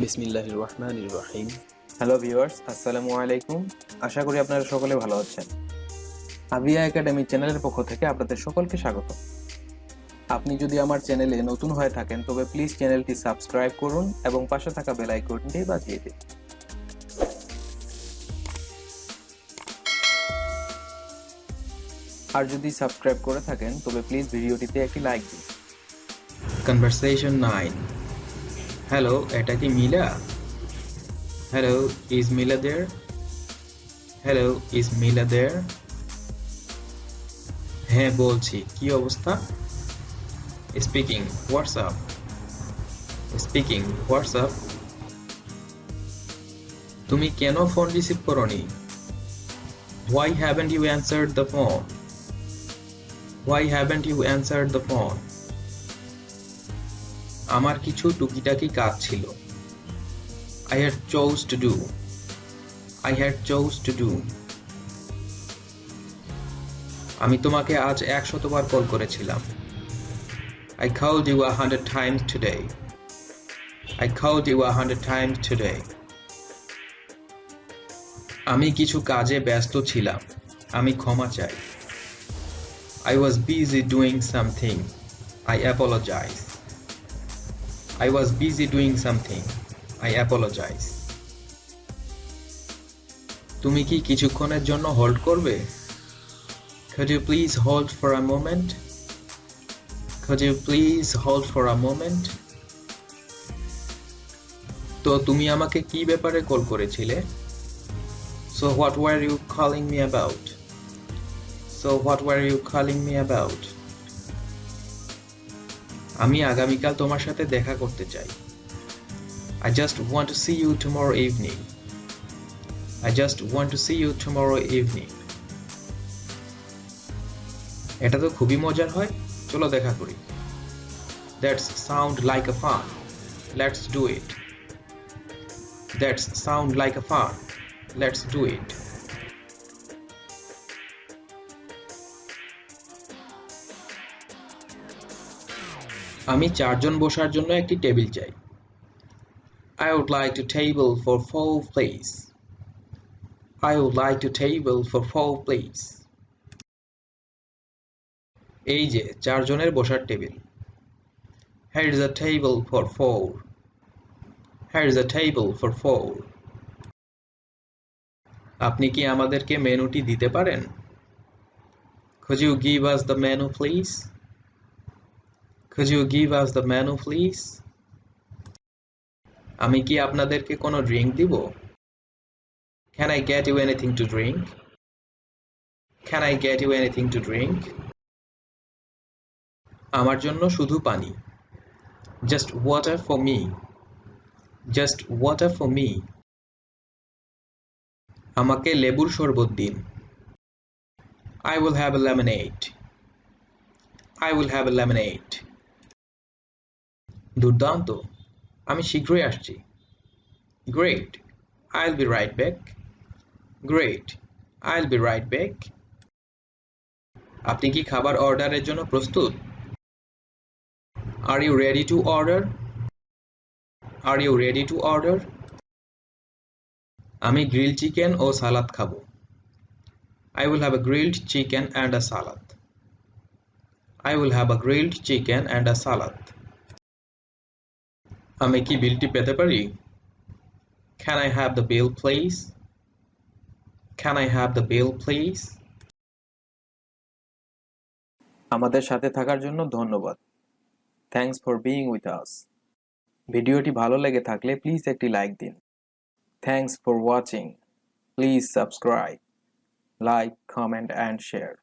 বিসমিল্লাহির রহমানির রহিম। Hello viewers, আসসালামু আলাইকুম। আশা করি আপনারা সকলে ভালো আছেন। আবিয়া একাডেমি চ্যানেলের পক্ষ থেকে আপনাদের সকলকে স্বাগত। আপনি যদি আমার চ্যানেলে নতুন হয়ে থাকেন তবে প্লিজ চ্যানেলটি সাবস্ক্রাইব করুন এবং পাশে থাকা বেল আইকনটি বাজিয়ে দিন। আর যদি সাবস্ক্রাইব করে থাকেন তবে প্লিজ ভিডিওটিতে একটি লাইক দিন। Conversation-09. হ্যালো, এটা কি Mila? Hello, is Mila there? Hello, is Mila there? হ্যাঁ বলছি, কি অবস্থা? Speaking, WhatsApp? Speaking, WhatsApp? তুমি কেন ফোন রিসিভ করোনি? Why haven't you answered the phone? Why haven't you answered the phone? আমার কিছু টুকিটাকি কাজ ছিল। I had chose to do. I had chose to do. আমি তোমাকে আজ 100 বার কল করেছিলাম। I called you 100 times today. I called you 100 times today. আমি কিছু কাজে ব্যস্ত ছিলাম। আমি ক্ষমা চাই। I was busy doing something. I apologize. I was busy doing something. I apologize. তুমি কি কিছুক্ষণের জন্য হোল্ড করবে? Could you please hold for a moment? Could you please hold for a moment? তো তুমি আমাকে কি ব্যাপারে কল করেছিলে? So what were you calling me about? So what were you calling me about? আমি আগামীকাল তোমার সাথে দেখা করতে চাই। I just want to see you tomorrow evening. I just want to see you tomorrow evening. এটা তো খুবই মজার হয়, চলো দেখা করি। That's sound like a fun. Let's do it. That's sound like a fun. Let's do it. আমি 4 জন বসার জন্য একটি টেবিল চাই। I would like to table for 4 please. I would like to table for 4 please. এই যে 4 জনের বসার table. Here is a table for 4. Here is a table for 4. আপনি কি আমাদেরকে মেনুটি দিতে পারেন? Could you give us the menu please? Could you give us the menu please? আমি কি আপনাদেরকে কোনো ড্রিঙ্ক দিব? Can I get you anything to drink? Can I get you anything to drink? আমার জন্য শুধু পানি। Just water for me. Just water for me. আমাকে লেবুর শরবত দিন। I will have a lemonade. I will have a lemonade. দুর্দান্ত, আমি শীঘ্রই আসছি। Great, I'll be right back. Great, I'll be right back. আপনি কি খাবার অর্ডারের জন্য প্রস্তুত? Are you ready to order? Are you ready to order? আমি গ্রিল চিকেন ও সালাদ খাবো। I will have a grilled chicken and a salad. I will have a grilled chicken and a salad. আমি কি বিলটি পেতে পারি? Can I have the bill please? Can I have the bill please? আমাদের সাথে থাকার জন্য ধন্যবাদ। Thanks for being with us. ভিডিওটি ভালো লেগে থাকলে প্লিজ একটি লাইক দিন। Thanks for watching. Please subscribe, like, comment and share.